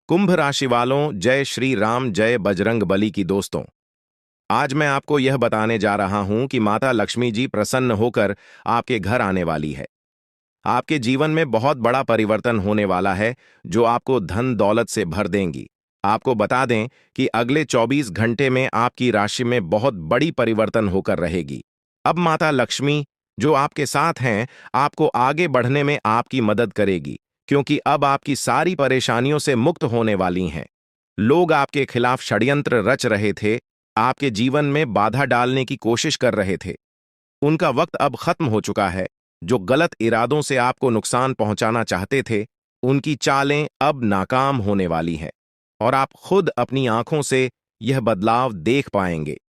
कुंभ राशि वालों, जय श्री राम, जय बजरंग बली की दोस्तों। आज मैं आपको यह बताने जा रहा हूं कि माता लक्ष्मी जी प्रसन्न होकर आपके घर आने वाली है। आपके जीवन में बहुत बड़ा परिवर्तन होने वाला है, जो आपको धन दौलत से भर देंगी। आपको बता दें कि अगले 24 घंटे में आपकी राशि में बहुत बड़ी परिवर्तन होकर रहेगी। अब माता लक्ष्मी, जो आपके साथ हैं, आपको आगे बढ़ने में आपकी मदद करेगी, क्योंकि अब आपकी सारी परेशानियों से मुक्त होने वाली हैं। लोग आपके खिलाफ षड्यंत्र रच रहे थे, आपके जीवन में बाधा डालने की कोशिश कर रहे थे। उनका वक्त अब खत्म हो चुका है। जो गलत इरादों से आपको नुकसान पहुंचाना चाहते थे, उनकी चालें अब नाकाम होने वाली हैं और आप खुद अपनी आंखों से यह बदलाव देख पाएंगे।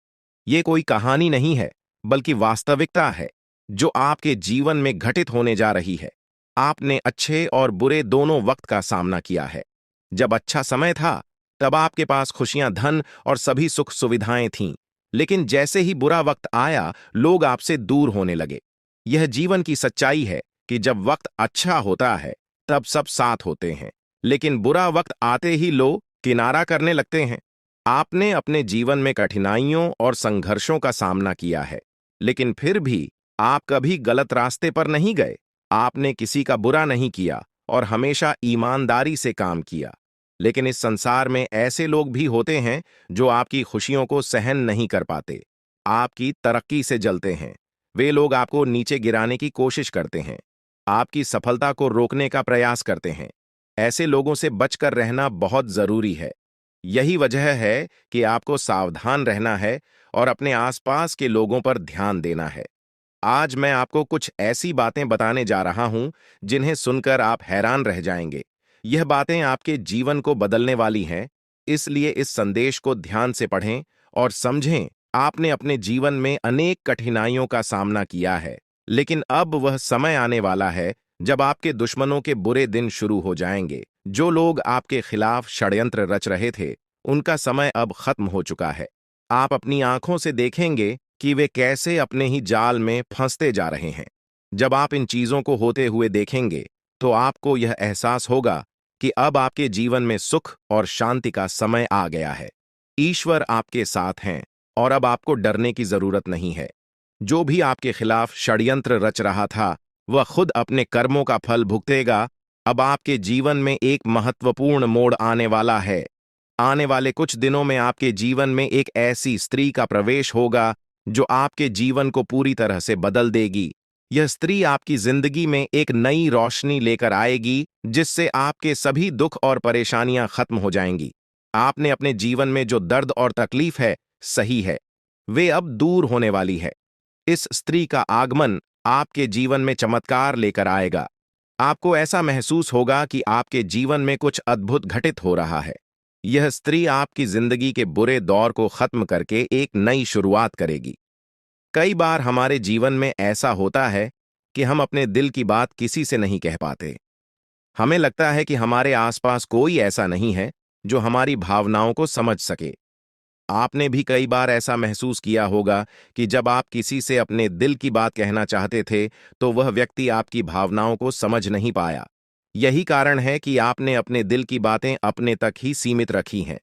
ये कोई कहानी नहीं है, बल्कि वास्तविकता है, जो आपके जीवन में घटित होने जा रही है। आपने अच्छे और बुरे दोनों वक्त का सामना किया है। जब अच्छा समय था, तब आपके पास खुशियां, धन और सभी सुख सुविधाएं थीं। लेकिन जैसे ही बुरा वक्त आया, लोग आपसे दूर होने लगे। यह जीवन की सच्चाई है कि जब वक्त अच्छा होता है, तब सब साथ होते हैं, लेकिन बुरा वक्त आते ही लोग किनारा करने लगते हैं। आपने अपने जीवन में कठिनाइयों और संघर्षों का सामना किया है, लेकिन फिर भी आप कभी गलत रास्ते पर नहीं गए। आपने किसी का बुरा नहीं किया और हमेशा ईमानदारी से काम किया। लेकिन इस संसार में ऐसे लोग भी होते हैं जो आपकी खुशियों को सहन नहीं कर पाते, आपकी तरक्की से जलते हैं। वे लोग आपको नीचे गिराने की कोशिश करते हैं, आपकी सफलता को रोकने का प्रयास करते हैं। ऐसे लोगों से बचकर रहना बहुत जरूरी है। यही वजह है कि आपको सावधान रहना है और अपने आसपास के लोगों पर ध्यान देना है। आज मैं आपको कुछ ऐसी बातें बताने जा रहा हूं, जिन्हें सुनकर आप हैरान रह जाएंगे। यह बातें आपके जीवन को बदलने वाली हैं, इसलिए इस संदेश को ध्यान से पढ़ें और समझें। आपने अपने जीवन में अनेक कठिनाइयों का सामना किया है, लेकिन अब वह समय आने वाला है जब आपके दुश्मनों के बुरे दिन शुरू हो जाएंगे। जो लोग आपके खिलाफ षड्यंत्र रच रहे थे, उनका समय अब खत्म हो चुका है। आप अपनी आंखों से देखेंगे कि वे कैसे अपने ही जाल में फंसते जा रहे हैं। जब आप इन चीजों को होते हुए देखेंगे, तो आपको यह एहसास होगा कि अब आपके जीवन में सुख और शांति का समय आ गया है। ईश्वर आपके साथ हैं और अब आपको डरने की जरूरत नहीं है। जो भी आपके खिलाफ षड्यंत्र रच रहा था, वह खुद अपने कर्मों का फल भुगतेगा। अब आपके जीवन में एक महत्वपूर्ण मोड़ आने वाला है। आने वाले कुछ दिनों में आपके जीवन में एक ऐसी स्त्री का प्रवेश होगा, जो आपके जीवन को पूरी तरह से बदल देगी। यह स्त्री आपकी जिंदगी में एक नई रोशनी लेकर आएगी, जिससे आपके सभी दुख और परेशानियां खत्म हो जाएंगी। आपने अपने जीवन में जो दर्द और तकलीफ है, सही है, वे अब दूर होने वाली है। इस स्त्री का आगमन आपके जीवन में चमत्कार लेकर आएगा। आपको ऐसा महसूस होगा कि आपके जीवन में कुछ अद्भुत घटित हो रहा है। यह स्त्री आपकी जिंदगी के बुरे दौर को खत्म करके एक नई शुरुआत करेगी। कई बार हमारे जीवन में ऐसा होता है कि हम अपने दिल की बात किसी से नहीं कह पाते। हमें लगता है कि हमारे आसपास कोई ऐसा नहीं है जो हमारी भावनाओं को समझ सके। आपने भी कई बार ऐसा महसूस किया होगा कि जब आप किसी से अपने दिल की बात कहना चाहते थे, तो वह व्यक्ति आपकी भावनाओं को समझ नहीं पाया। यही कारण है कि आपने अपने दिल की बातें अपने तक ही सीमित रखी हैं।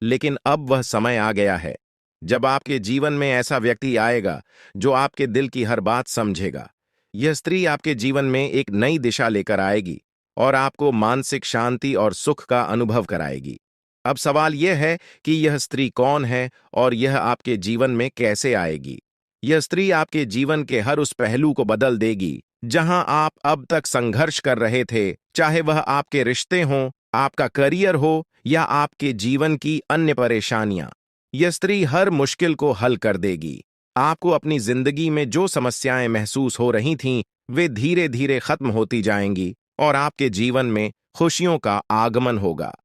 लेकिन अब वह समय आ गया है जब आपके जीवन में ऐसा व्यक्ति आएगा जो आपके दिल की हर बात समझेगा। यह स्त्री आपके जीवन में एक नई दिशा लेकर आएगी और आपको मानसिक शांति और सुख का अनुभव कराएगी। अब सवाल यह है कि यह स्त्री कौन है और यह आपके जीवन में कैसे आएगी। यह स्त्री आपके जीवन के हर उस पहलू को बदल देगी जहां आप अब तक संघर्ष कर रहे थे, चाहे वह आपके रिश्ते हों, आपका करियर हो या आपके जीवन की अन्य परेशानियां। यह स्त्री हर मुश्किल को हल कर देगी। आपको अपनी जिंदगी में जो समस्याएं महसूस हो रही थीं, वे धीरे धीरे खत्म होती जाएंगी और आपके जीवन में खुशियों का आगमन होगा।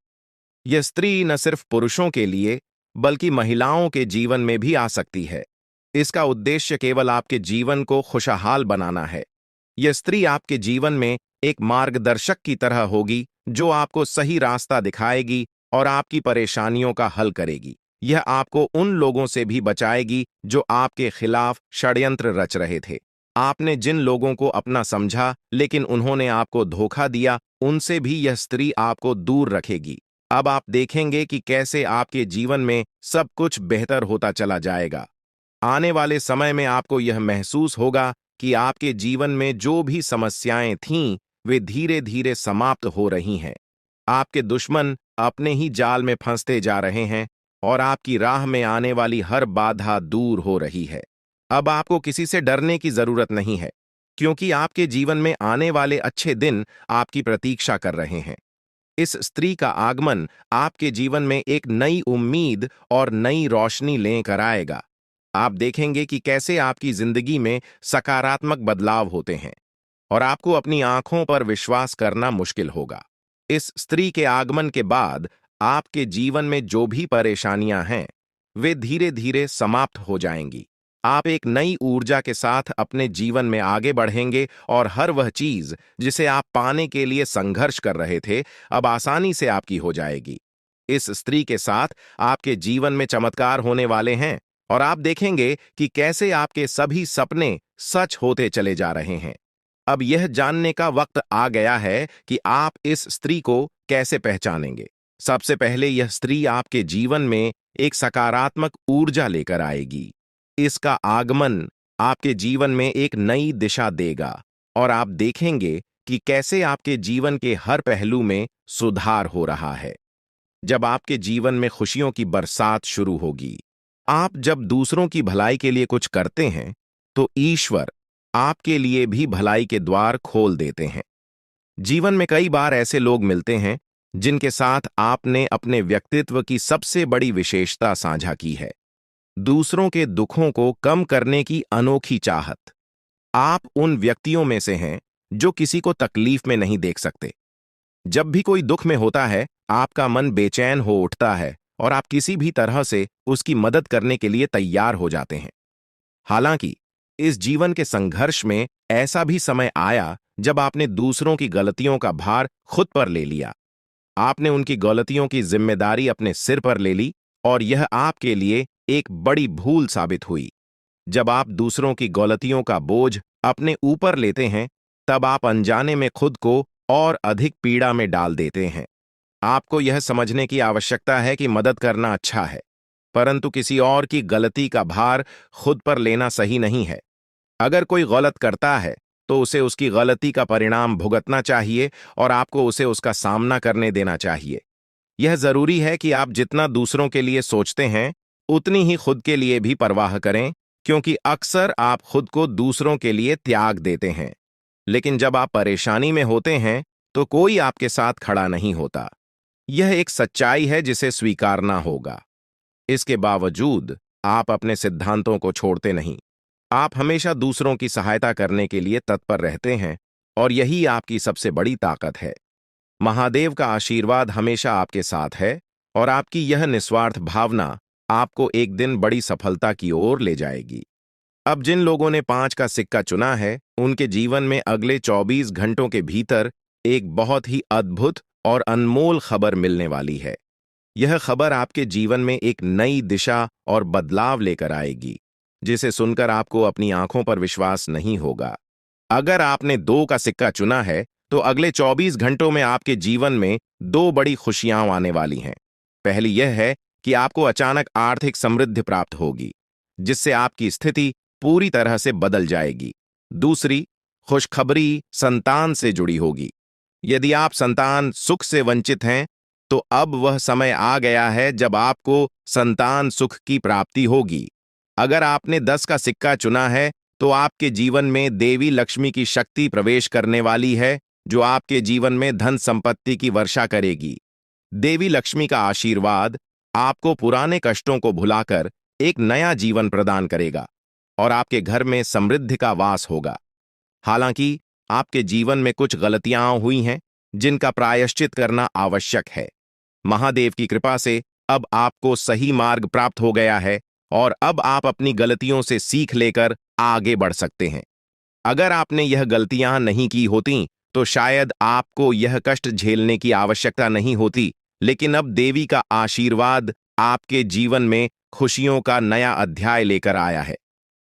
यह स्त्री न सिर्फ पुरुषों के लिए, बल्कि महिलाओं के जीवन में भी आ सकती है। इसका उद्देश्य केवल आपके जीवन को खुशहाल बनाना है। यह स्त्री आपके जीवन में एक मार्गदर्शक की तरह होगी, जो आपको सही रास्ता दिखाएगी और आपकी परेशानियों का हल करेगी। यह आपको उन लोगों से भी बचाएगी जो आपके खिलाफ षड्यंत्र रच रहे थे। आपने जिन लोगों को अपना समझा, लेकिन उन्होंने आपको धोखा दिया, उनसे भी यह स्त्री आपको दूर रखेगी। अब आप देखेंगे कि कैसे आपके जीवन में सब कुछ बेहतर होता चला जाएगा। आने वाले समय में आपको यह महसूस होगा कि आपके जीवन में जो भी समस्याएं थीं, वे धीरे धीरे समाप्त हो रही हैं। आपके दुश्मन अपने ही जाल में फंसते जा रहे हैं और आपकी राह में आने वाली हर बाधा दूर हो रही है। अब आपको किसी से डरने की जरूरत नहीं है, क्योंकि आपके जीवन में आने वाले अच्छे दिन आपकी प्रतीक्षा कर रहे हैं। इस स्त्री का आगमन आपके जीवन में एक नई उम्मीद और नई रोशनी लेकर आएगा। आप देखेंगे कि कैसे आपकी जिंदगी में सकारात्मक बदलाव होते हैं और आपको अपनी आंखों पर विश्वास करना मुश्किल होगा। इस स्त्री के आगमन के बाद आपके जीवन में जो भी परेशानियां हैं, वे धीरे धीरे समाप्त हो जाएंगी। आप एक नई ऊर्जा के साथ अपने जीवन में आगे बढ़ेंगे और हर वह चीज जिसे आप पाने के लिए संघर्ष कर रहे थे, अब आसानी से आपकी हो जाएगी। इस स्त्री के साथ आपके जीवन में चमत्कार होने वाले हैं और आप देखेंगे कि कैसे आपके सभी सपने सच होते चले जा रहे हैं। अब यह जानने का वक्त आ गया है कि आप इस स्त्री को कैसे पहचानेंगे। सबसे पहले यह स्त्री आपके जीवन में एक सकारात्मक ऊर्जा लेकर आएगी। इसका आगमन आपके जीवन में एक नई दिशा देगा और आप देखेंगे कि कैसे आपके जीवन के हर पहलू में सुधार हो रहा है। जब आपके जीवन में खुशियों की बरसात शुरू होगी, आप जब दूसरों की भलाई के लिए कुछ करते हैं, तो ईश्वर आपके लिए भी भलाई के द्वार खोल देते हैं। जीवन में कई बार ऐसे लोग मिलते हैं जिनके साथ आपने अपने व्यक्तित्व की सबसे बड़ी विशेषता साझा की है, दूसरों के दुखों को कम करने की अनोखी चाहत। आप उन व्यक्तियों में से हैं जो किसी को तकलीफ में नहीं देख सकते। जब भी कोई दुख में होता है, आपका मन बेचैन हो उठता है और आप किसी भी तरह से उसकी मदद करने के लिए तैयार हो जाते हैं। हालांकि इस जीवन के संघर्ष में ऐसा भी समय आया जब आपने दूसरों की गलतियों का भार खुद पर ले लिया। आपने उनकी गलतियों की जिम्मेदारी अपने सिर पर ले ली और यह आपके लिए एक बड़ी भूल साबित हुई। जब आप दूसरों की गलतियों का बोझ अपने ऊपर लेते हैं, तब आप अनजाने में खुद को और अधिक पीड़ा में डाल देते हैं। आपको यह समझने की आवश्यकता है कि मदद करना अच्छा है, परंतु किसी और की गलती का भार खुद पर लेना सही नहीं है। अगर कोई गलत करता है, तो उसे उसकी गलती का परिणाम भुगतना चाहिए और आपको उसे उसका सामना करने देना चाहिए। यह जरूरी है कि आप जितना दूसरों के लिए सोचते हैं, उतनी ही खुद के लिए भी परवाह करें, क्योंकि अक्सर आप खुद को दूसरों के लिए त्याग देते हैं। लेकिन जब आप परेशानी में होते हैं, तो कोई आपके साथ खड़ा नहीं होता। यह एक सच्चाई है जिसे स्वीकारना होगा। इसके बावजूद आप अपने सिद्धांतों को छोड़ते नहीं। आप हमेशा दूसरों की सहायता करने के लिए तत्पर रहते हैं और यही आपकी सबसे बड़ी ताकत है। महादेव का आशीर्वाद हमेशा आपके साथ है और आपकी यह निस्वार्थ भावना आपको एक दिन बड़ी सफलता की ओर ले जाएगी। अब जिन लोगों ने 5 का सिक्का चुना है, उनके जीवन में अगले 24 घंटों के भीतर एक बहुत ही अद्भुत और अनमोल खबर मिलने वाली है। यह खबर आपके जीवन में एक नई दिशा और बदलाव लेकर आएगी, जिसे सुनकर आपको अपनी आंखों पर विश्वास नहीं होगा। अगर आपने 2 का सिक्का चुना है, तो अगले 24 घंटों में आपके जीवन में 2 बड़ी खुशियां आने वाली हैं। पहली यह है कि आपको अचानक आर्थिक समृद्धि प्राप्त होगी, जिससे आपकी स्थिति पूरी तरह से बदल जाएगी। दूसरी खुशखबरी संतान से जुड़ी होगी। यदि आप संतान सुख से वंचित हैं, तो अब वह समय आ गया है जब आपको संतान सुख की प्राप्ति होगी। अगर आपने 10 का सिक्का चुना है, तो आपके जीवन में देवी लक्ष्मी की शक्ति प्रवेश करने वाली है, जो आपके जीवन में धन संपत्ति की वर्षा करेगी। देवी लक्ष्मी का आशीर्वाद आपको पुराने कष्टों को भुलाकर एक नया जीवन प्रदान करेगा और आपके घर में समृद्धि का वास होगा। हालांकि आपके जीवन में कुछ गलतियां हुई हैं, जिनका प्रायश्चित करना आवश्यक है। महादेव की कृपा से अब आपको सही मार्ग प्राप्त हो गया है और अब आप अपनी गलतियों से सीख लेकर आगे बढ़ सकते हैं। अगर आपने यह गलतियां नहीं की होती, तो शायद आपको यह कष्ट झेलने की आवश्यकता नहीं होती, लेकिन अब देवी का आशीर्वाद आपके जीवन में खुशियों का नया अध्याय लेकर आया है।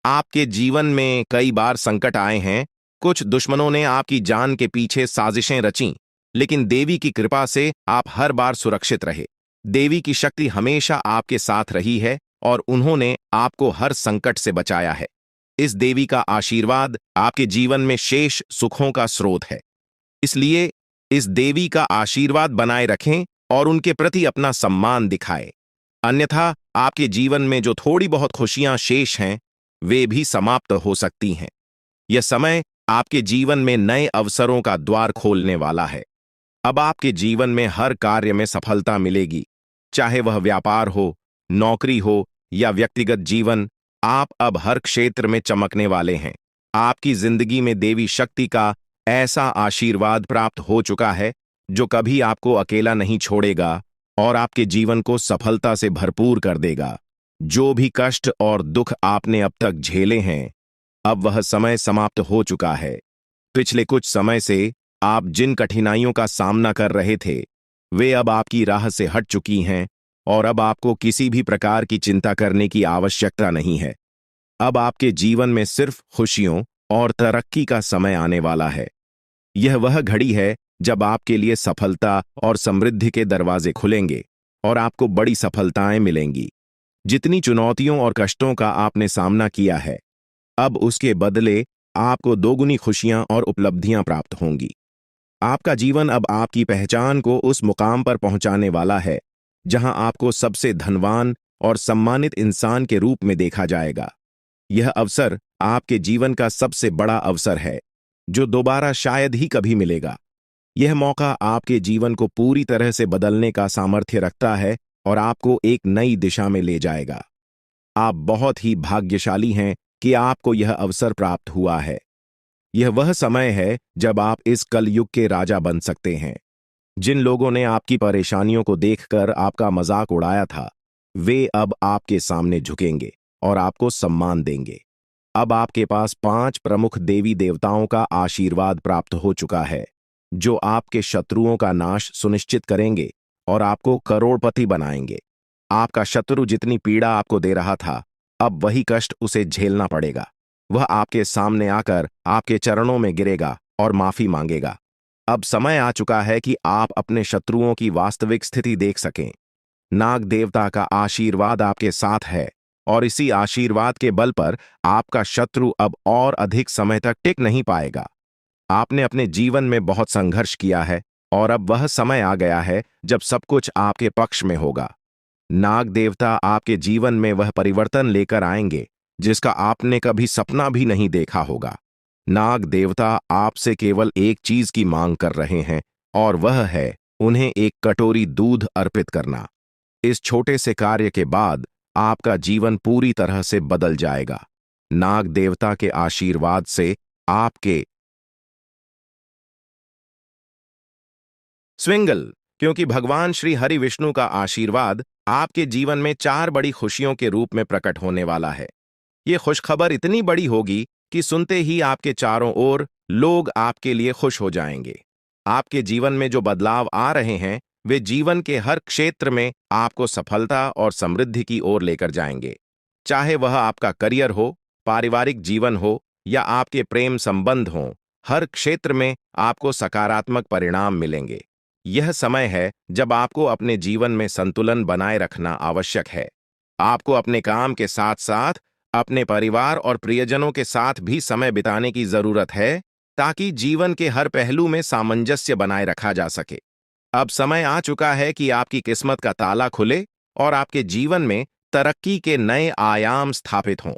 आपके जीवन में कई बार संकट आए हैं, कुछ दुश्मनों ने आपकी जान के पीछे साजिशें रचीं, लेकिन देवी की कृपा से आप हर बार सुरक्षित रहे। देवी की शक्ति हमेशा आपके साथ रही है और उन्होंने आपको हर संकट से बचाया है। इस देवी का आशीर्वाद आपके जीवन में शेष सुखों का स्रोत है। इसलिए इस देवी का आशीर्वाद बनाए रखें और उनके प्रति अपना सम्मान दिखाएं। अन्यथा आपके जीवन में जो थोड़ी बहुत खुशियां शेष हैं, वे भी समाप्त हो सकती हैं। यह समय आपके जीवन में नए अवसरों का द्वार खोलने वाला है। अब आपके जीवन में हर कार्य में सफलता मिलेगी, चाहे वह व्यापार हो, नौकरी हो या व्यक्तिगत जीवन। आप अब हर क्षेत्र में चमकने वाले हैं। आपकी जिंदगी में देवी शक्ति का ऐसा आशीर्वाद प्राप्त हो चुका है जो कभी आपको अकेला नहीं छोड़ेगा और आपके जीवन को सफलता से भरपूर कर देगा। जो भी कष्ट और दुख आपने अब तक झेले हैं, अब वह समय समाप्त हो चुका है। पिछले कुछ समय से आप जिन कठिनाइयों का सामना कर रहे थे, वे अब आपकी राह से हट चुकी हैं और अब आपको किसी भी प्रकार की चिंता करने की आवश्यकता नहीं है। अब आपके जीवन में सिर्फ खुशियों और तरक्की का समय आने वाला है। यह वह घड़ी है जब आपके लिए सफलता और समृद्धि के दरवाजे खुलेंगे और आपको बड़ी सफलताएं मिलेंगी। जितनी चुनौतियों और कष्टों का आपने सामना किया है, अब उसके बदले आपको दोगुनी खुशियां और उपलब्धियां प्राप्त होंगी। आपका जीवन अब आपकी पहचान को उस मुकाम पर पहुंचाने वाला है जहां आपको सबसे धनवान और सम्मानित इंसान के रूप में देखा जाएगा। यह अवसर आपके जीवन का सबसे बड़ा अवसर है जो दोबारा शायद ही कभी मिलेगा। यह मौका आपके जीवन को पूरी तरह से बदलने का सामर्थ्य रखता है और आपको एक नई दिशा में ले जाएगा। आप बहुत ही भाग्यशाली हैं कि आपको यह अवसर प्राप्त हुआ है। यह वह समय है जब आप इस कलयुग के राजा बन सकते हैं। जिन लोगों ने आपकी परेशानियों को देखकर आपका मजाक उड़ाया था, वे अब आपके सामने झुकेंगे और आपको सम्मान देंगे। अब आपके पास 5 प्रमुख देवी देवताओं का आशीर्वाद प्राप्त हो चुका है, जो आपके शत्रुओं का नाश सुनिश्चित करेंगे और आपको करोड़पति बनाएंगे। आपका शत्रु जितनी पीड़ा आपको दे रहा था, अब वही कष्ट उसे झेलना पड़ेगा। वह आपके सामने आकर आपके चरणों में गिरेगा और माफी मांगेगा। अब समय आ चुका है कि आप अपने शत्रुओं की वास्तविक स्थिति देख सकें। नाग देवता का आशीर्वाद आपके साथ है और इसी आशीर्वाद के बल पर आपका शत्रु अब और अधिक समय तक टिक नहीं पाएगा। आपने अपने जीवन में बहुत संघर्ष किया है और अब वह समय आ गया है जब सब कुछ आपके पक्ष में होगा। नाग देवता आपके जीवन में वह परिवर्तन लेकर आएंगे जिसका आपने कभी सपना भी नहीं देखा होगा। नाग देवता आपसे केवल एक चीज की मांग कर रहे हैं और वह है उन्हें एक कटोरी दूध अर्पित करना। इस छोटे से कार्य के बाद आपका जीवन पूरी तरह से बदल जाएगा। नाग देवता के आशीर्वाद से आपके स्विंगल, क्योंकि भगवान श्री हरि विष्णु का आशीर्वाद आपके जीवन में 4 बड़ी खुशियों के रूप में प्रकट होने वाला है। ये खुशखबर इतनी बड़ी होगी कि सुनते ही आपके चारों ओर लोग आपके लिए खुश हो जाएंगे। आपके जीवन में जो बदलाव आ रहे हैं, वे जीवन के हर क्षेत्र में आपको सफलता और समृद्धि की ओर लेकर जाएंगे। चाहे वह आपका करियर हो, पारिवारिक जीवन हो या आपके प्रेम संबंध हों, हर क्षेत्र में आपको सकारात्मक परिणाम मिलेंगे। यह समय है जब आपको अपने जीवन में संतुलन बनाए रखना आवश्यक है। आपको अपने काम के साथ साथ अपने परिवार और प्रियजनों के साथ भी समय बिताने की जरूरत है ताकि जीवन के हर पहलू में सामंजस्य बनाए रखा जा सके। अब समय आ चुका है कि आपकी किस्मत का ताला खुले और आपके जीवन में तरक्की के नए आयाम स्थापित हों।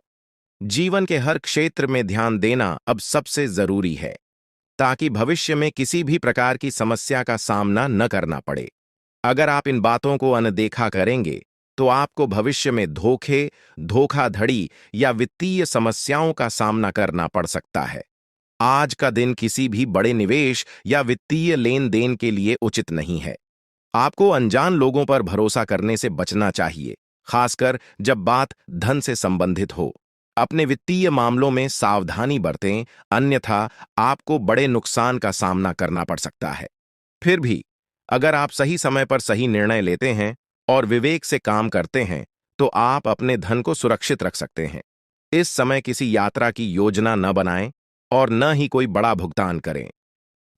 जीवन के हर क्षेत्र में ध्यान देना अब सबसे जरूरी है ताकि भविष्य में किसी भी प्रकार की समस्या का सामना न करना पड़े। अगर आप इन बातों को अनदेखा करेंगे तो आपको भविष्य में धोखे, धोखाधड़ी या वित्तीय समस्याओं का सामना करना पड़ सकता है। आज का दिन किसी भी बड़े निवेश या वित्तीय लेन देन के लिए उचित नहीं है। आपको अनजान लोगों पर भरोसा करने से बचना चाहिए, खासकर जब बात धन से संबंधित हो। अपने वित्तीय मामलों में सावधानी बरतें, अन्यथा आपको बड़े नुकसान का सामना करना पड़ सकता है। फिर भी अगर आप सही समय पर सही निर्णय लेते हैं और विवेक से काम करते हैं, तो आप अपने धन को सुरक्षित रख सकते हैं। इस समय किसी यात्रा की योजना न बनाएं और न ही कोई बड़ा भुगतान करें।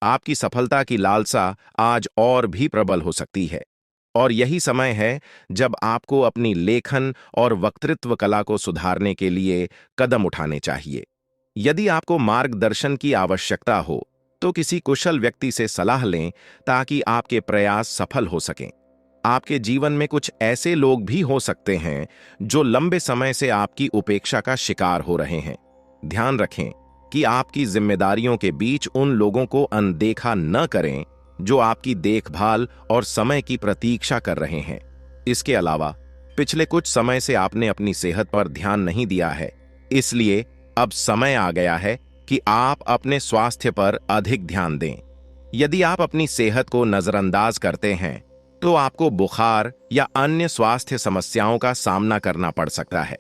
आपकी सफलता की लालसा आज और भी प्रबल हो सकती है। और यही समय है जब आपको अपनी लेखन और वक्तृत्व कला को सुधारने के लिए कदम उठाने चाहिए। यदि आपको मार्गदर्शन की आवश्यकता हो, तो किसी कुशल व्यक्ति से सलाह लें ताकि आपके प्रयास सफल हो सकें। आपके जीवन में कुछ ऐसे लोग भी हो सकते हैं जो लंबे समय से आपकी उपेक्षा का शिकार हो रहे हैं। ध्यान रखें कि आपकी जिम्मेदारियों के बीच उन लोगों को अनदेखा न करें जो आपकी देखभाल और समय की प्रतीक्षा कर रहे हैं। इसके अलावा पिछले कुछ समय से आपने अपनी सेहत पर ध्यान नहीं दिया है, इसलिए अब समय आ गया है कि आप अपने स्वास्थ्य पर अधिक ध्यान दें। यदि आप अपनी सेहत को नजरअंदाज करते हैं, तो आपको बुखार या अन्य स्वास्थ्य समस्याओं का सामना करना पड़ सकता है।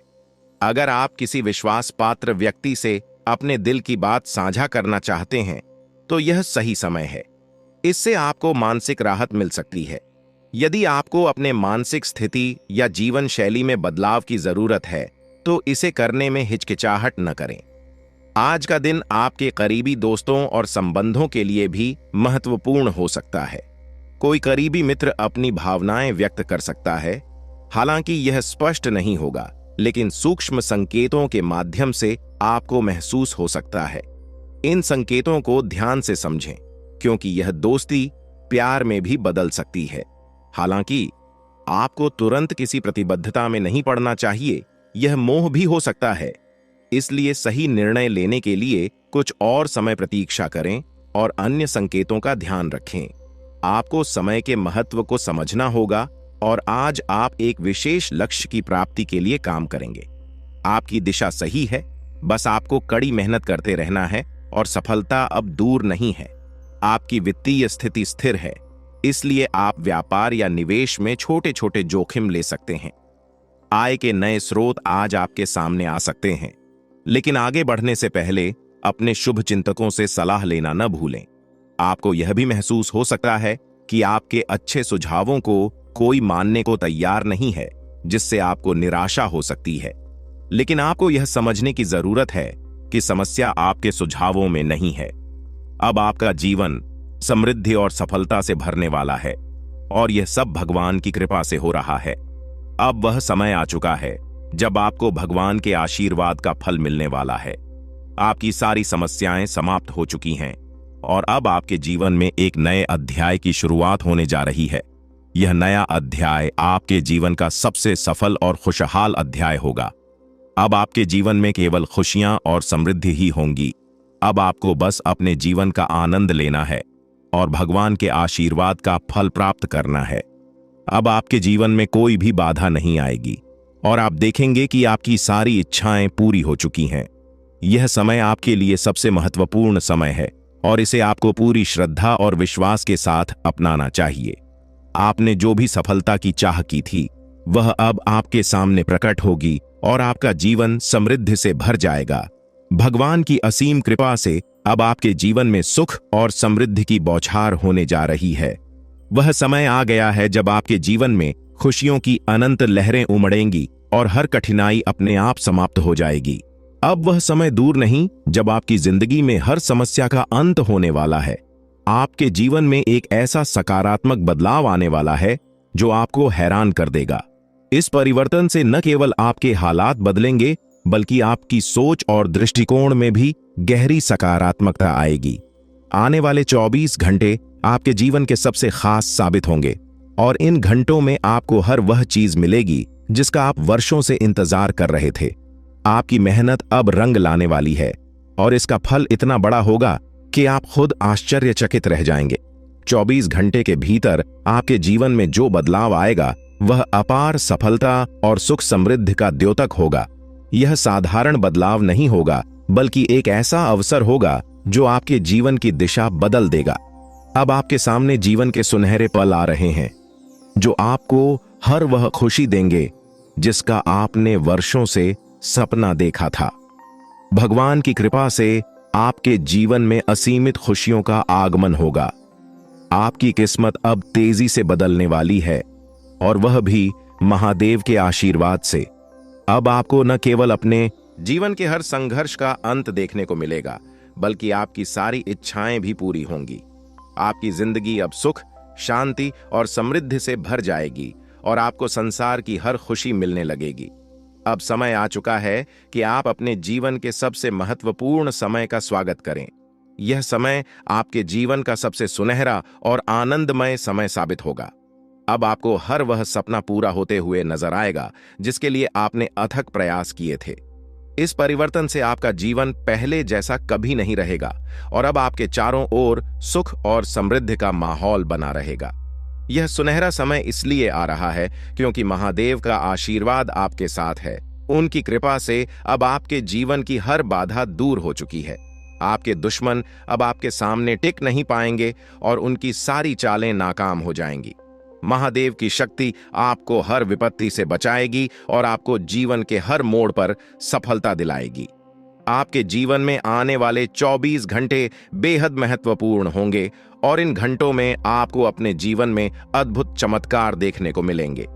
अगर आप किसी विश्वास पात्र व्यक्ति से अपने दिल की बात साझा करना चाहते हैं, तो यह सही समय है। इससे आपको मानसिक राहत मिल सकती है। यदि आपको अपने मानसिक स्थिति या जीवन शैली में बदलाव की जरूरत है, तो इसे करने में हिचकिचाहट न करें। आज का दिन आपके करीबी दोस्तों और संबंधों के लिए भी महत्वपूर्ण हो सकता है। कोई करीबी मित्र अपनी भावनाएं व्यक्त कर सकता है, हालांकि यह स्पष्ट नहीं होगा, लेकिन सूक्ष्म संकेतों के माध्यम से आपको महसूस हो सकता है। इन संकेतों को ध्यान से समझें, क्योंकि यह दोस्ती प्यार में भी बदल सकती है। हालांकि आपको तुरंत किसी प्रतिबद्धता में नहीं पड़ना चाहिए, यह मोह भी हो सकता है। इसलिए सही निर्णय लेने के लिए कुछ और समय प्रतीक्षा करें और अन्य संकेतों का ध्यान रखें। आपको समय के महत्व को समझना होगा और आज आप एक विशेष लक्ष्य की प्राप्ति के लिए काम करेंगे। आपकी दिशा सही है, बस आपको कड़ी मेहनत करते रहना है और सफलता अब दूर नहीं है। आपकी वित्तीय स्थिति स्थिर है, इसलिए आप व्यापार या निवेश में छोटे छोटे जोखिम ले सकते हैं। आय के नए स्रोत आज आपके सामने आ सकते हैं, लेकिन आगे बढ़ने से पहले अपने शुभ चिंतकों से सलाह लेना न भूलें। आपको यह भी महसूस हो सकता है कि आपके अच्छे सुझावों को कोई मानने को तैयार नहीं है, जिससे आपको निराशा हो सकती है। लेकिन आपको यह समझने की जरूरत है कि समस्या आपके सुझावों में नहीं है। अब आपका जीवन समृद्धि और सफलता से भरने वाला है, और यह सब भगवान की कृपा से हो रहा है। अब वह समय आ चुका है जब आपको भगवान के आशीर्वाद का फल मिलने वाला है। आपकी सारी समस्याएं समाप्त हो चुकी हैं और अब आपके जीवन में एक नए अध्याय की शुरुआत होने जा रही है। यह नया अध्याय आपके जीवन का सबसे सफल और खुशहाल अध्याय होगा। अब आपके जीवन में केवल खुशियां और समृद्धि ही होंगी। अब आपको बस अपने जीवन का आनंद लेना है और भगवान के आशीर्वाद का फल प्राप्त करना है। अब आपके जीवन में कोई भी बाधा नहीं आएगी और आप देखेंगे कि आपकी सारी इच्छाएं पूरी हो चुकी हैं। यह समय आपके लिए सबसे महत्वपूर्ण समय है और इसे आपको पूरी श्रद्धा और विश्वास के साथ अपनाना चाहिए। आपने जो भी सफलता की चाह की थी, वह अब आपके सामने प्रकट होगी और आपका जीवन समृद्धि से भर जाएगा। भगवान की असीम कृपा से अब आपके जीवन में सुख और समृद्धि की बौछार होने जा रही है। वह समय आ गया है जब आपके जीवन में खुशियों की अनंत लहरें उमड़ेंगी और हर कठिनाई अपने आप समाप्त हो जाएगी। अब वह समय दूर नहीं जब आपकी जिंदगी में हर समस्या का अंत होने वाला है। आपके जीवन में एक ऐसा सकारात्मक बदलाव आने वाला है जो आपको हैरान कर देगा। इस परिवर्तन से न केवल आपके हालात बदलेंगे, बल्कि आपकी सोच और दृष्टिकोण में भी गहरी सकारात्मकता आएगी। आने वाले 24 घंटे आपके जीवन के सबसे खास साबित होंगे और इन घंटों में आपको हर वह चीज मिलेगी जिसका आप वर्षों से इंतजार कर रहे थे। आपकी मेहनत अब रंग लाने वाली है और इसका फल इतना बड़ा होगा कि आप खुद आश्चर्यचकित रह जाएंगे। 24 घंटे के भीतर आपके जीवन में जो बदलाव आएगा, वह अपार सफलता और सुख समृद्धि का द्योतक होगा। यह साधारण बदलाव नहीं होगा, बल्कि एक ऐसा अवसर होगा जो आपके जीवन की दिशा बदल देगा। अब आपके सामने जीवन के सुनहरे पल आ रहे हैं जो आपको हर वह खुशी देंगे जिसका आपने वर्षों से सपना देखा था। भगवान की कृपा से आपके जीवन में असीमित खुशियों का आगमन होगा। आपकी किस्मत अब तेजी से बदलने वाली है, और वह भी महादेव के आशीर्वाद से। अब आपको न केवल अपने जीवन के हर संघर्ष का अंत देखने को मिलेगा, बल्कि आपकी सारी इच्छाएं भी पूरी होंगी। आपकी जिंदगी अब सुख, शांति और समृद्धि से भर जाएगी और आपको संसार की हर खुशी मिलने लगेगी। अब समय आ चुका है कि आप अपने जीवन के सबसे महत्वपूर्ण समय का स्वागत करें। यह समय आपके जीवन का सबसे सुनहरा और आनंदमय समय साबित होगा। अब आपको हर वह सपना पूरा होते हुए नजर आएगा जिसके लिए आपने अथक प्रयास किए थे। इस परिवर्तन से आपका जीवन पहले जैसा कभी नहीं रहेगा और अब आपके चारों ओर सुख और समृद्धि का माहौल बना रहेगा। यह सुनहरा समय इसलिए आ रहा है क्योंकि महादेव का आशीर्वाद आपके साथ है। उनकी कृपा से अब आपके जीवन की हर बाधा दूर हो चुकी है। आपके दुश्मन अब आपके सामने टिक नहीं पाएंगे और उनकी सारी चालें नाकाम हो जाएंगी। महादेव की शक्ति आपको हर विपत्ति से बचाएगी और आपको जीवन के हर मोड़ पर सफलता दिलाएगी। आपके जीवन में आने वाले 24 घंटे बेहद महत्वपूर्ण होंगे और इन घंटों में आपको अपने जीवन में अद्भुत चमत्कार देखने को मिलेंगे।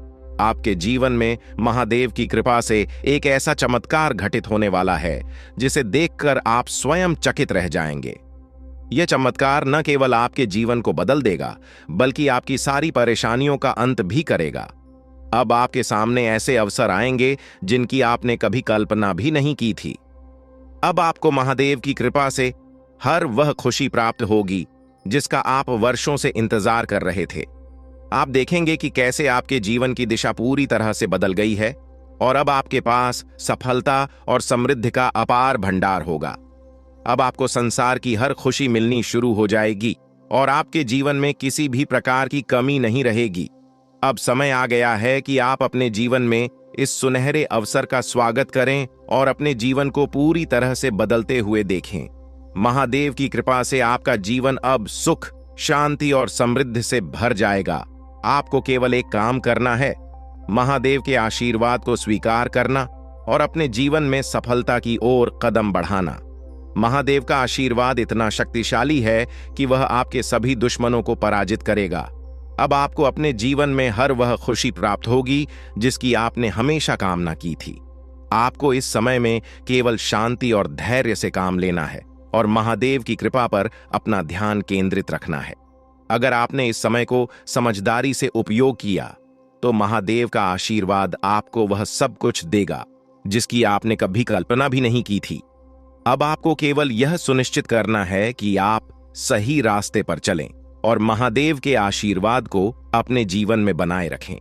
आपके जीवन में महादेव की कृपा से एक ऐसा चमत्कार घटित होने वाला है जिसे देखकर आप स्वयं चकित रह जाएंगे। यह चमत्कार न केवल आपके जीवन को बदल देगा बल्कि आपकी सारी परेशानियों का अंत भी करेगा। अब आपके सामने ऐसे अवसर आएंगे जिनकी आपने कभी कल्पना भी नहीं की थी। अब आपको महादेव की कृपा से हर वह खुशी प्राप्त होगी जिसका आप वर्षों से इंतजार कर रहे थे। आप देखेंगे कि कैसे आपके जीवन की दिशा पूरी तरह से बदल गई है और अब आपके पास सफलता और समृद्धि का अपार भंडार होगा। अब आपको संसार की हर खुशी मिलनी शुरू हो जाएगी और आपके जीवन में किसी भी प्रकार की कमी नहीं रहेगी। अब समय आ गया है कि आप अपने जीवन में इस सुनहरे अवसर का स्वागत करें और अपने जीवन को पूरी तरह से बदलते हुए देखें। महादेव की कृपा से आपका जीवन अब सुख, शांति और समृद्धि से भर जाएगा। आपको केवल एक काम करना है, महादेव के आशीर्वाद को स्वीकार करना और अपने जीवन में सफलता की ओर कदम बढ़ाना। महादेव का आशीर्वाद इतना शक्तिशाली है कि वह आपके सभी दुश्मनों को पराजित करेगा। अब आपको अपने जीवन में हर वह खुशी प्राप्त होगी जिसकी आपने हमेशा कामना की थी। आपको इस समय में केवल शांति और धैर्य से काम लेना है और महादेव की कृपा पर अपना ध्यान केंद्रित रखना है। अगर आपने इस समय को समझदारी से उपयोग किया तो महादेव का आशीर्वाद आपको वह सब कुछ देगा जिसकी आपने कभी कल्पना भी नहीं की थी। अब आपको केवल यह सुनिश्चित करना है कि आप सही रास्ते पर चलें और महादेव के आशीर्वाद को अपने जीवन में बनाए रखें।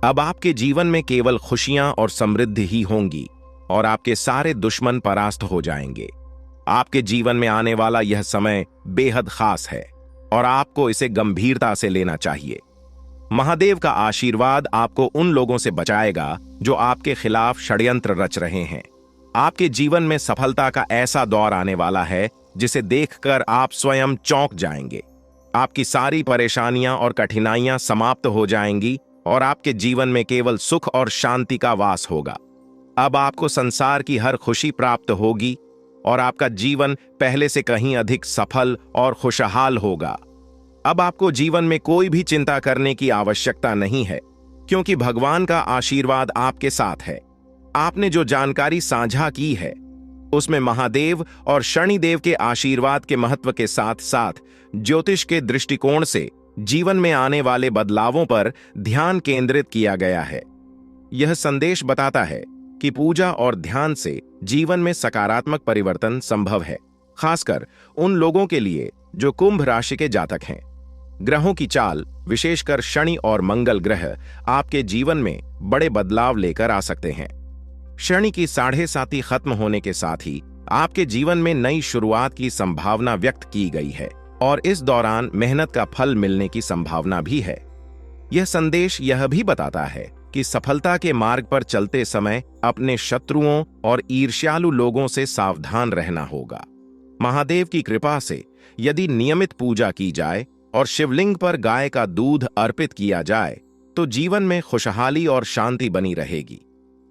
अब आपके जीवन में केवल खुशियां और समृद्धि ही होंगी और आपके सारे दुश्मन परास्त हो जाएंगे। आपके जीवन में आने वाला यह समय बेहद खास है और आपको इसे गंभीरता से लेना चाहिए। महादेव का आशीर्वाद आपको उन लोगों से बचाएगा जो आपके खिलाफ षड्यंत्र रच रहे हैं। आपके जीवन में सफलता का ऐसा दौर आने वाला है जिसे देखकर आप स्वयं चौंक जाएंगे। आपकी सारी परेशानियां और कठिनाइयां समाप्त हो जाएंगी और आपके जीवन में केवल सुख और शांति का वास होगा। अब आपको संसार की हर खुशी प्राप्त होगी और आपका जीवन पहले से कहीं अधिक सफल और खुशहाल होगा। अब आपको जीवन में कोई भी चिंता करने की आवश्यकता नहीं है क्योंकि भगवान का आशीर्वाद आपके साथ है। आपने जो जानकारी साझा की है उसमें महादेव और शनिदेव के आशीर्वाद के महत्व के साथ साथ ज्योतिष के दृष्टिकोण से जीवन में आने वाले बदलावों पर ध्यान केंद्रित किया गया है। यह संदेश बताता है कि पूजा और ध्यान से जीवन में सकारात्मक परिवर्तन संभव है, खासकर उन लोगों के लिए जो कुंभ राशि के जातक हैं। ग्रहों की चाल, विशेषकर शनि और मंगल ग्रह, आपके जीवन में बड़े बदलाव लेकर आ सकते हैं। शनि की 7.5 खत्म होने के साथ ही आपके जीवन में नई शुरुआत की संभावना व्यक्त की गई है और इस दौरान मेहनत का फल मिलने की संभावना भी है। यह संदेश यह भी बताता है कि सफलता के मार्ग पर चलते समय अपने शत्रुओं और ईर्ष्यालु लोगों से सावधान रहना होगा। महादेव की कृपा से यदि नियमित पूजा की जाए और शिवलिंग पर गाय का दूध अर्पित किया जाए तो जीवन में खुशहाली और शांति बनी रहेगी।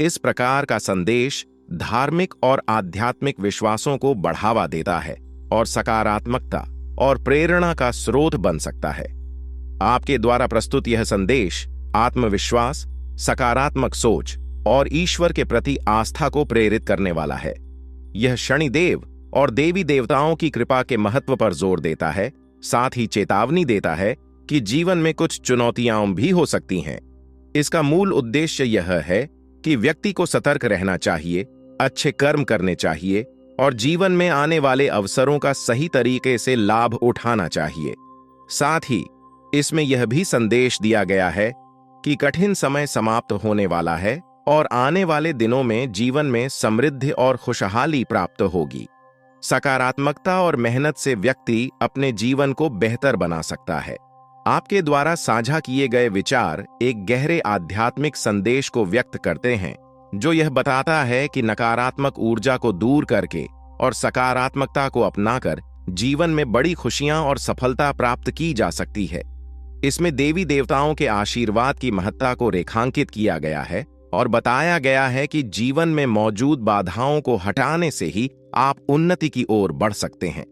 इस प्रकार का संदेश धार्मिक और आध्यात्मिक विश्वासों को बढ़ावा देता है और सकारात्मकता और प्रेरणा का स्रोत बन सकता है। आपके द्वारा प्रस्तुत यह संदेश आत्मविश्वास, सकारात्मक सोच और ईश्वर के प्रति आस्था को प्रेरित करने वाला है। यह शनिदेव और देवी देवताओं की कृपा के महत्व पर जोर देता है साथ ही चेतावनी देता है कि जीवन में कुछ चुनौतियां भी हो सकती हैं। इसका मूल उद्देश्य यह है कि व्यक्ति को सतर्क रहना चाहिए, अच्छे कर्म करने चाहिए और जीवन में आने वाले अवसरों का सही तरीके से लाभ उठाना चाहिए। साथ ही इसमें यह भी संदेश दिया गया है कि कठिन समय समाप्त होने वाला है और आने वाले दिनों में जीवन में समृद्धि और खुशहाली प्राप्त होगी। सकारात्मकता और मेहनत से व्यक्ति अपने जीवन को बेहतर बना सकता है। आपके द्वारा साझा किए गए विचार एक गहरे आध्यात्मिक संदेश को व्यक्त करते हैं, जो यह बताता है कि नकारात्मक ऊर्जा को दूर करके और सकारात्मकता को अपनाकर जीवन में बड़ी खुशियां और सफलता प्राप्त की जा सकती है। इसमें देवी देवताओं के आशीर्वाद की महत्ता को रेखांकित किया गया है और बताया गया है कि जीवन में मौजूद बाधाओं को हटाने से ही आप उन्नति की ओर बढ़ सकते हैं।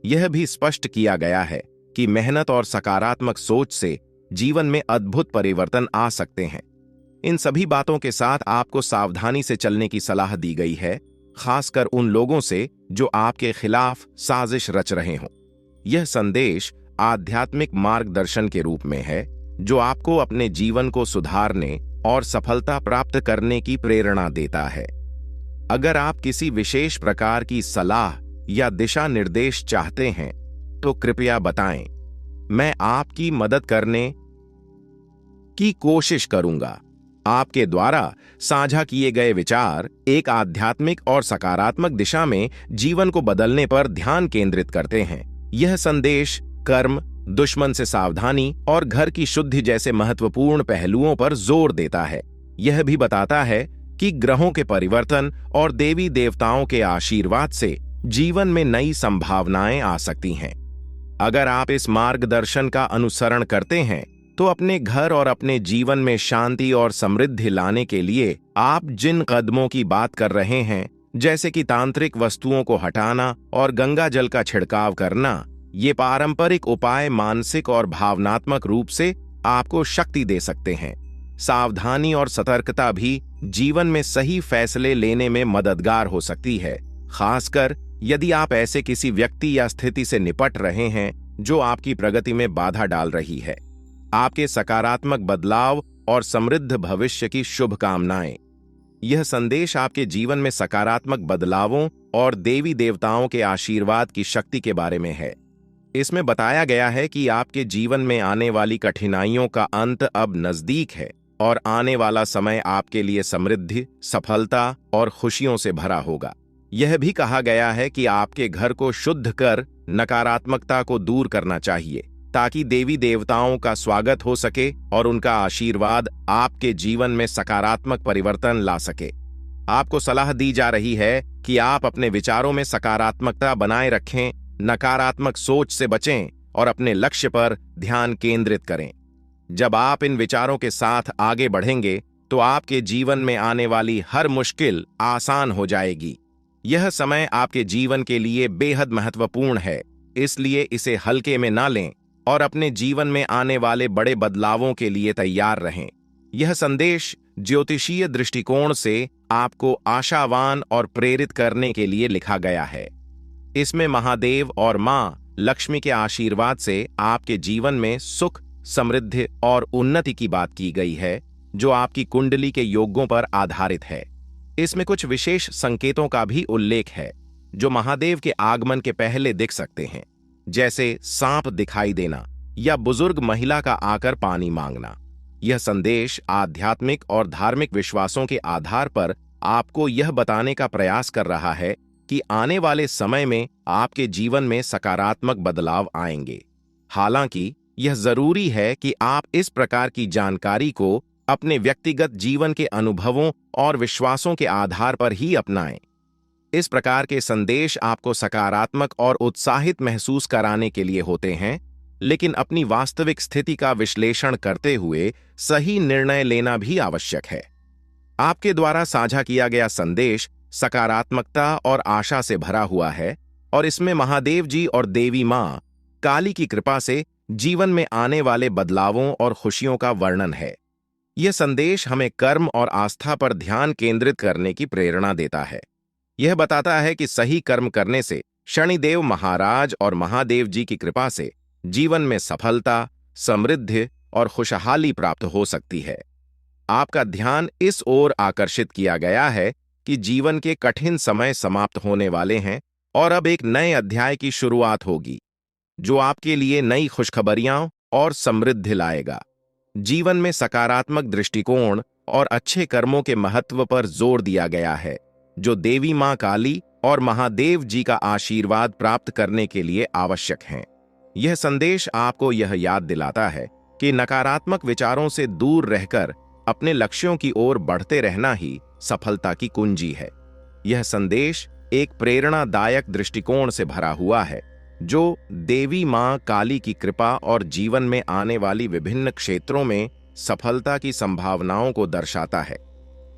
यह भी स्पष्ट किया गया है कि मेहनत और सकारात्मक सोच से जीवन में अद्भुत परिवर्तन आ सकते हैं। इन सभी बातों के साथ आपको सावधानी से चलने की सलाह दी गई है, खासकर उन लोगों से जो आपके खिलाफ साजिश रच रहे हों। यह संदेश आध्यात्मिक मार्गदर्शन के रूप में है, जो आपको अपने जीवन को सुधारने और सफलता प्राप्त करने की प्रेरणा देता है। अगर आप किसी विशेष प्रकार की सलाह या दिशा निर्देश चाहते हैं तो कृपया बताएं। मैं आपकी मदद करने की कोशिश करूंगा। आपके द्वारा साझा किए गए विचार एक आध्यात्मिक और सकारात्मक दिशा में जीवन को बदलने पर ध्यान केंद्रित करते हैं। यह संदेश कर्म, दुश्मन से सावधानी और घर की शुद्धि जैसे महत्वपूर्ण पहलुओं पर जोर देता है। यह भी बताता है कि ग्रहों के परिवर्तन और देवी देवताओं के आशीर्वाद से जीवन में नई संभावनाएं आ सकती हैं। अगर आप इस मार्गदर्शन का अनुसरण करते हैं तो अपने घर और अपने जीवन में शांति और समृद्धि लाने के लिए आप जिन कदमों की बात कर रहे हैं, जैसे कि तांत्रिक वस्तुओं को हटाना और गंगा जल का छिड़काव करना, ये पारंपरिक उपाय मानसिक और भावनात्मक रूप से आपको शक्ति दे सकते हैं। सावधानी और सतर्कता भी जीवन में सही फैसले लेने में मददगार हो सकती है, खासकर यदि आप ऐसे किसी व्यक्ति या स्थिति से निपट रहे हैं जो आपकी प्रगति में बाधा डाल रही है। आपके सकारात्मक बदलाव और समृद्ध भविष्य की शुभकामनाएं। यह संदेश आपके जीवन में सकारात्मक बदलावों और देवी देवताओं के आशीर्वाद की शक्ति के बारे में है। इसमें बताया गया है कि आपके जीवन में आने वाली कठिनाइयों का अंत अब नजदीक है और आने वाला समय आपके लिए समृद्धि, सफलता और खुशियों से भरा होगा। यह भी कहा गया है कि आपके घर को शुद्ध कर नकारात्मकता को दूर करना चाहिए, ताकि देवी देवताओं का स्वागत हो सके और उनका आशीर्वाद आपके जीवन में सकारात्मक परिवर्तन ला सके। आपको सलाह दी जा रही है कि आप अपने विचारों में सकारात्मकता बनाए रखें, नकारात्मक सोच से बचें और अपने लक्ष्य पर ध्यान केंद्रित करें। जब आप इन विचारों के साथ आगे बढ़ेंगे तो आपके जीवन में आने वाली हर मुश्किल आसान हो जाएगी। यह समय आपके जीवन के लिए बेहद महत्वपूर्ण है, इसलिए इसे हल्के में ना लें और अपने जीवन में आने वाले बड़े बदलावों के लिए तैयार रहें। यह संदेश ज्योतिषीय दृष्टिकोण से आपको आशावान और प्रेरित करने के लिए लिखा गया है। इसमें महादेव और मां लक्ष्मी के आशीर्वाद से आपके जीवन में सुख, समृद्धि और उन्नति की बात की गई है, जो आपकी कुंडली के योगों पर आधारित है। इसमें कुछ विशेष संकेतों का भी उल्लेख है जो महादेव के आगमन के पहले दिख सकते हैं, जैसे सांप दिखाई देना या बुजुर्ग महिला का आकर पानी मांगना। यह संदेश आध्यात्मिक और धार्मिक विश्वासों के आधार पर आपको यह बताने का प्रयास कर रहा है कि आने वाले समय में आपके जीवन में सकारात्मक बदलाव आएंगे। हालांकि यह जरूरी है कि आप इस प्रकार की जानकारी को अपने व्यक्तिगत जीवन के अनुभवों और विश्वासों के आधार पर ही अपनाएं। इस प्रकार के संदेश आपको सकारात्मक और उत्साहित महसूस कराने के लिए होते हैं, लेकिन अपनी वास्तविक स्थिति का विश्लेषण करते हुए सही निर्णय लेना भी आवश्यक है। आपके द्वारा साझा किया गया संदेश सकारात्मकता और आशा से भरा हुआ है और इसमें महादेव जी और देवी मां काली की कृपा से जीवन में आने वाले बदलावों और खुशियों का वर्णन है। यह संदेश हमें कर्म और आस्था पर ध्यान केंद्रित करने की प्रेरणा देता है। यह बताता है कि सही कर्म करने से शनिदेव महाराज और महादेव जी की कृपा से जीवन में सफलता, समृद्धि और खुशहाली प्राप्त हो सकती है। आपका ध्यान इस ओर आकर्षित किया गया है कि जीवन के कठिन समय समाप्त होने वाले हैं और अब एक नए अध्याय की शुरुआत होगी, जो आपके लिए नई खुशखबरियां और समृद्धि लाएगा। जीवन में सकारात्मक दृष्टिकोण और अच्छे कर्मों के महत्व पर जोर दिया गया है, जो देवी मां काली और महादेव जी का आशीर्वाद प्राप्त करने के लिए आवश्यक हैं। यह संदेश आपको यह याद दिलाता है कि नकारात्मक विचारों से दूर रहकर अपने लक्ष्यों की ओर बढ़ते रहना ही सफलता की कुंजी है। यह संदेश एक प्रेरणादायक दृष्टिकोण से भरा हुआ है, जो देवी मां काली की कृपा और जीवन में आने वाली विभिन्न क्षेत्रों में सफलता की संभावनाओं को दर्शाता है।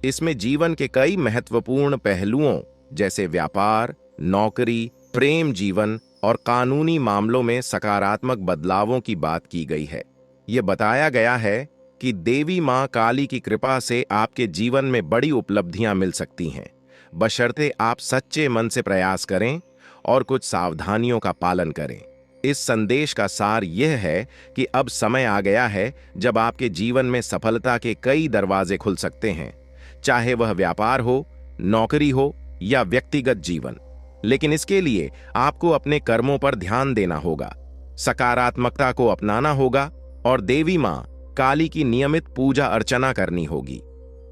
इसमें जीवन के कई महत्वपूर्ण पहलुओं जैसे व्यापार, नौकरी, प्रेम जीवन और कानूनी मामलों में सकारात्मक बदलावों की बात की गई है। यह बताया गया है कि देवी मां काली की कृपा से आपके जीवन में बड़ी उपलब्धियां मिल सकती हैं, बशर्ते आप सच्चे मन से प्रयास करें और कुछ सावधानियों का पालन करें। इस संदेश का सार यह है कि अब समय आ गया है जब आपके जीवन में सफलता के कई दरवाजे खुल सकते हैं, चाहे वह व्यापार हो, नौकरी हो या व्यक्तिगत जीवन। लेकिन इसके लिए आपको अपने कर्मों पर ध्यान देना होगा, सकारात्मकता को अपनाना होगा और देवी मां काली की नियमित पूजा अर्चना करनी होगी।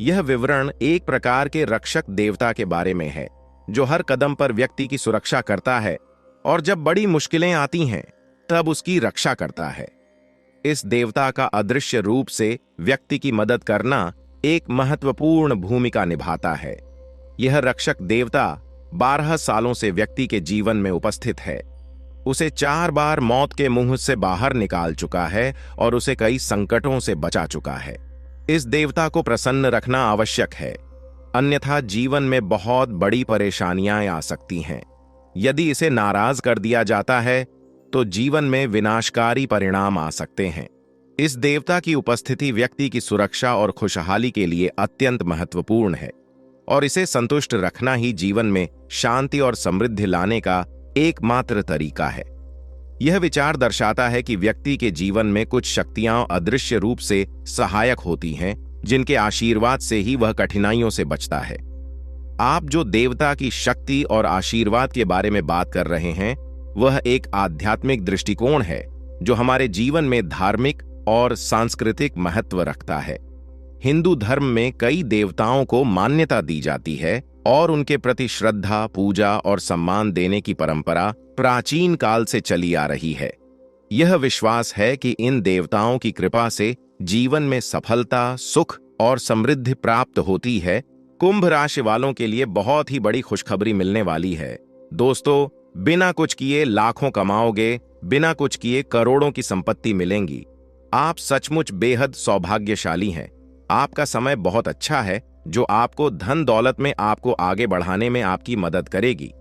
यह विवरण एक प्रकार के रक्षक देवता के बारे में है, जो हर कदम पर व्यक्ति की सुरक्षा करता है और जब बड़ी मुश्किलें आती हैं तब उसकी रक्षा करता है। इस देवता का अदृश्य रूप से व्यक्ति की मदद करना एक महत्वपूर्ण भूमिका निभाता है। यह रक्षक देवता 12 सालों से व्यक्ति के जीवन में उपस्थित है, उसे 4 बार मौत के मुंह से बाहर निकाल चुका है और उसे कई संकटों से बचा चुका है। इस देवता को प्रसन्न रखना आवश्यक है, अन्यथा जीवन में बहुत बड़ी परेशानियां आ सकती हैं। यदि इसे नाराज कर दिया जाता है तो जीवन में विनाशकारी परिणाम आ सकते हैं। इस देवता की उपस्थिति व्यक्ति की सुरक्षा और खुशहाली के लिए अत्यंत महत्वपूर्ण है और इसे संतुष्ट रखना ही जीवन में शांति और समृद्धि लाने का एकमात्र तरीका है। यह विचार दर्शाता है कि व्यक्ति के जीवन में कुछ शक्तियां अदृश्य रूप से सहायक होती हैं, जिनके आशीर्वाद से ही वह कठिनाइयों से बचता है। आप जो देवता की शक्ति और आशीर्वाद के बारे में बात कर रहे हैं, वह एक आध्यात्मिक दृष्टिकोण है जो हमारे जीवन में धार्मिक और सांस्कृतिक महत्व रखता है। हिंदू धर्म में कई देवताओं को मान्यता दी जाती है और उनके प्रति श्रद्धा, पूजा और सम्मान देने की परंपरा प्राचीन काल से चली आ रही है। यह विश्वास है कि इन देवताओं की कृपा से जीवन में सफलता, सुख और समृद्धि प्राप्त होती है। कुंभ राशि वालों के लिए बहुत ही बड़ी खुशखबरी मिलने वाली है। दोस्तों, बिना कुछ किए लाखों कमाओगे, बिना कुछ किए करोड़ों की संपत्ति मिलेंगी। आप सचमुच बेहद सौभाग्यशाली हैं। आपका समय बहुत अच्छा है, जो आपको धन दौलत में आपको आगे बढ़ाने में आपकी मदद करेगी,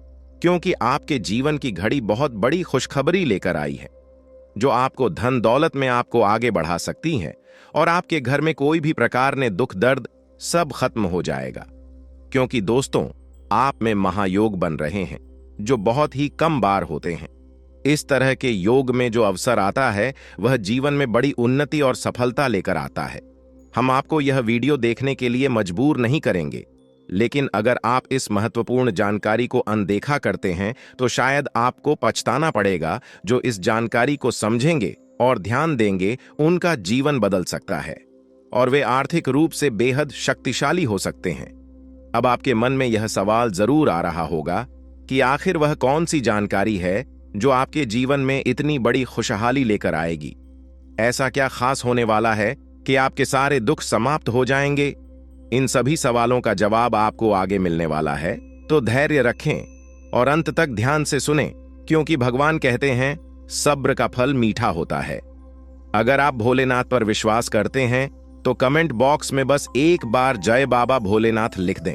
क्योंकि आपके जीवन की घड़ी बहुत बड़ी खुशखबरी लेकर आई है, जो आपको धन दौलत में आपको आगे बढ़ा सकती है और आपके घर में कोई भी प्रकार ने दुख दर्द सब खत्म हो जाएगा। क्योंकि दोस्तों, आप में महायोग बन रहे हैं, जो बहुत ही कम बार होते हैं। इस तरह के योग में जो अवसर आता है, वह जीवन में बड़ी उन्नति और सफलता लेकर आता है। हम आपको यह वीडियो देखने के लिए मजबूर नहीं करेंगे, लेकिन अगर आप इस महत्वपूर्ण जानकारी को अनदेखा करते हैं तो शायद आपको पछताना पड़ेगा। जो इस जानकारी को समझेंगे और ध्यान देंगे, उनका जीवन बदल सकता है और वे आर्थिक रूप से बेहद शक्तिशाली हो सकते हैं। अब आपके मन में यह सवाल जरूर आ रहा होगा कि आखिर वह कौन सी जानकारी है जो आपके जीवन में इतनी बड़ी खुशहाली लेकर आएगी। ऐसा क्या खास होने वाला है कि आपके सारे दुख समाप्त हो जाएंगे? इन सभी सवालों का जवाब आपको आगे मिलने वाला है, तो धैर्य रखें और अंत तक ध्यान से सुनें, क्योंकि भगवान कहते हैं सब्र का फल मीठा होता है। अगर आप भोलेनाथ पर विश्वास करते हैं तो कमेंट बॉक्स में बस एक बार जय बाबा भोलेनाथ लिख दें।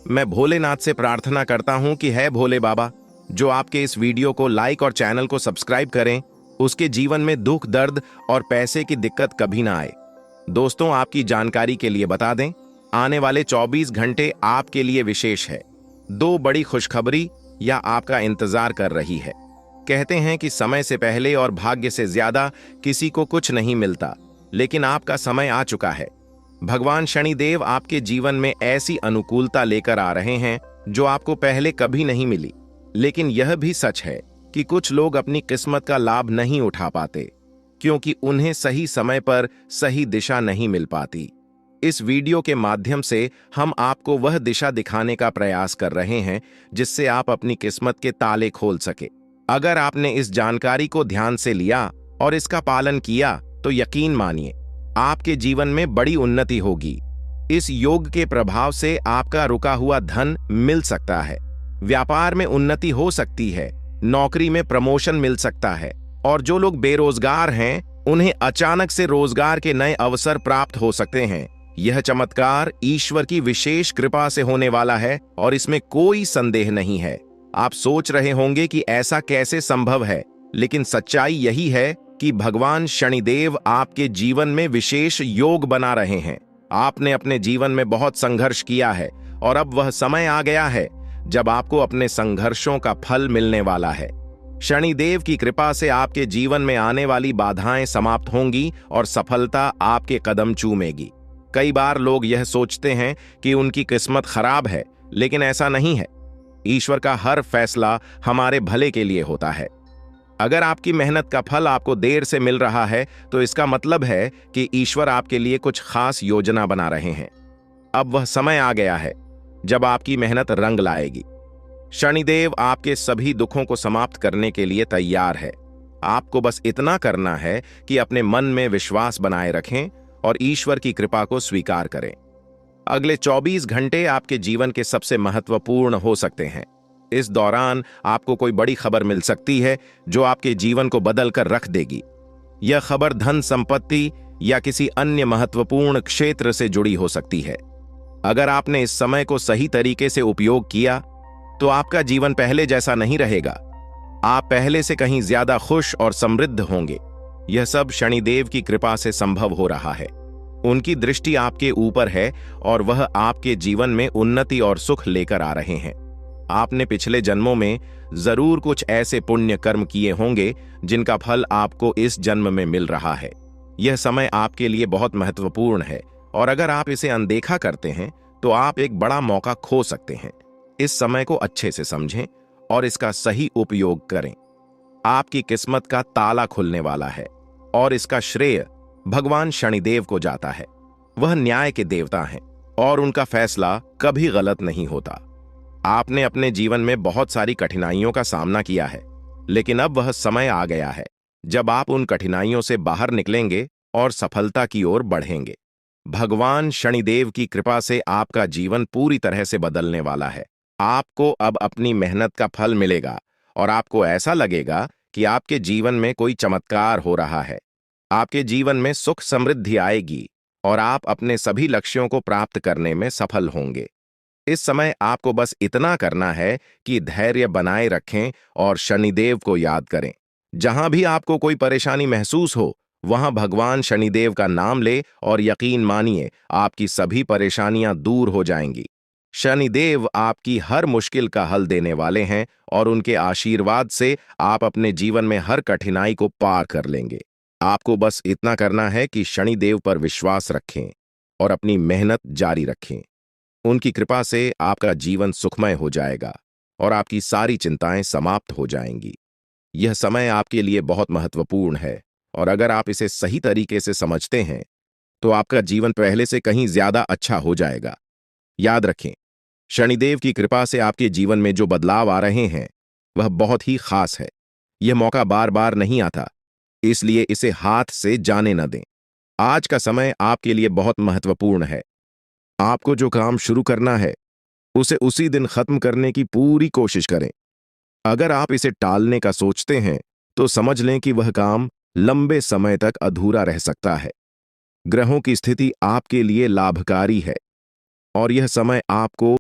मैं भोलेनाथ से प्रार्थना करता हूं कि है भोले बाबा, जो आपके इस वीडियो को लाइक और चैनल को सब्सक्राइब करें, उसके जीवन में दुख दर्द और पैसे की दिक्कत कभी ना आए। दोस्तों, आपकी जानकारी के लिए बता दें, आने वाले 24 घंटे आपके लिए विशेष है। 2 बड़ी खुशखबरी या आपका इंतजार कर रही है। कहते हैं कि समय से पहले और भाग्य से ज्यादा किसी को कुछ नहीं मिलता, लेकिन आपका समय आ चुका है। भगवान शनिदेव आपके जीवन में ऐसी अनुकूलता लेकर आ रहे हैं जो आपको पहले कभी नहीं मिली। लेकिन यह भी सच है कि कुछ लोग अपनी किस्मत का लाभ नहीं उठा पाते, क्योंकि उन्हें सही समय पर सही दिशा नहीं मिल पाती। इस वीडियो के माध्यम से हम आपको वह दिशा दिखाने का प्रयास कर रहे हैं जिससे आप अपनी किस्मत के ताले खोल सके। अगर आपने इस जानकारी को ध्यान से लिया और इसका पालन किया तो यकीन मानिए आपके जीवन में बड़ी उन्नति होगी। इस योग के प्रभाव से आपका रुका हुआ धन मिल सकता है, व्यापार में उन्नति हो सकती है, नौकरी में प्रमोशन मिल सकता है, और जो लोग बेरोजगार हैं उन्हें अचानक से रोजगार के नए अवसर प्राप्त हो सकते हैं। यह चमत्कार ईश्वर की विशेष कृपा से होने वाला है और इसमें कोई संदेह नहीं है। आप सोच रहे होंगे कि ऐसा कैसे संभव है, लेकिन सच्चाई यही है कि भगवान शनिदेव आपके जीवन में विशेष योग बना रहे हैं। आपने अपने जीवन में बहुत संघर्ष किया है और अब वह समय आ गया है जब आपको अपने संघर्षों का फल मिलने वाला है। शनिदेव की कृपा से आपके जीवन में आने वाली बाधाएं समाप्त होंगी और सफलता आपके कदम चूमेगी। कई बार लोग यह सोचते हैं कि उनकी किस्मत खराब है, लेकिन ऐसा नहीं है। ईश्वर का हर फैसला हमारे भले के लिए होता है। अगर आपकी मेहनत का फल आपको देर से मिल रहा है तो इसका मतलब है कि ईश्वर आपके लिए कुछ खास योजना बना रहे हैं। अब वह समय आ गया है जब आपकी मेहनत रंग लाएगी। शनिदेव आपके सभी दुखों को समाप्त करने के लिए तैयार है। आपको बस इतना करना है कि अपने मन में विश्वास बनाए रखें और ईश्वर की कृपा को स्वीकार करें। अगले 24 घंटे आपके जीवन के सबसे महत्वपूर्ण हो सकते हैं। इस दौरान आपको कोई बड़ी खबर मिल सकती है जो आपके जीवन को बदल कर रख देगी। यह खबर धन संपत्ति या किसी अन्य महत्वपूर्ण क्षेत्र से जुड़ी हो सकती है। अगर आपने इस समय को सही तरीके से उपयोग किया तो आपका जीवन पहले जैसा नहीं रहेगा। आप पहले से कहीं ज्यादा खुश और समृद्ध होंगे। यह सब शनिदेव की कृपा से संभव हो रहा है। उनकी दृष्टि आपके ऊपर है और वह आपके जीवन में उन्नति और सुख लेकर आ रहे हैं। आपने पिछले जन्मों में जरूर कुछ ऐसे पुण्य कर्म किए होंगे जिनका फल आपको इस जन्म में मिल रहा है। यह समय आपके लिए बहुत महत्वपूर्ण है और अगर आप इसे अनदेखा करते हैं तो आप एक बड़ा मौका खो सकते हैं। इस समय को अच्छे से समझें और इसका सही उपयोग करें। आपकी किस्मत का ताला खुलने वाला है और इसका श्रेय भगवान शनिदेव को जाता है। वह न्याय के देवता हैं और उनका फैसला कभी गलत नहीं होता। आपने अपने जीवन में बहुत सारी कठिनाइयों का सामना किया है, लेकिन अब वह समय आ गया है जब आप उन कठिनाइयों से बाहर निकलेंगे और सफलता की ओर बढ़ेंगे। भगवान शनिदेव की कृपा से आपका जीवन पूरी तरह से बदलने वाला है। आपको अब अपनी मेहनत का फल मिलेगा और आपको ऐसा लगेगा कि आपके जीवन में कोई चमत्कार हो रहा है। आपके जीवन में सुख समृद्धि आएगी और आप अपने सभी लक्ष्यों को प्राप्त करने में सफल होंगे। इस समय आपको बस इतना करना है कि धैर्य बनाए रखें और शनिदेव को याद करें। जहां भी आपको कोई परेशानी महसूस हो, वहां भगवान शनिदेव का नाम ले और यकीन मानिए आपकी सभी परेशानियां दूर हो जाएंगी। शनिदेव आपकी हर मुश्किल का हल देने वाले हैं और उनके आशीर्वाद से आप अपने जीवन में हर कठिनाई को पार कर लेंगे। आपको बस इतना करना है कि शनिदेव पर विश्वास रखें और अपनी मेहनत जारी रखें। उनकी कृपा से आपका जीवन सुखमय हो जाएगा और आपकी सारी चिंताएं समाप्त हो जाएंगी। यह समय आपके लिए बहुत महत्वपूर्ण है और अगर आप इसे सही तरीके से समझते हैं तो आपका जीवन पहले से कहीं ज्यादा अच्छा हो जाएगा। याद रखें, शनिदेव की कृपा से आपके जीवन में जो बदलाव आ रहे हैं वह बहुत ही खास है। यह मौका बार बार नहीं आता, इसलिए इसे हाथ से जाने न दें। आज का समय आपके लिए बहुत महत्वपूर्ण है। आपको जो काम शुरू करना है उसे उसी दिन खत्म करने की पूरी कोशिश करें। अगर आप इसे टालने का सोचते हैं तो समझ लें कि वह काम लंबे समय तक अधूरा रह सकता है। ग्रहों की स्थिति आपके लिए लाभकारी है और यह समय आपको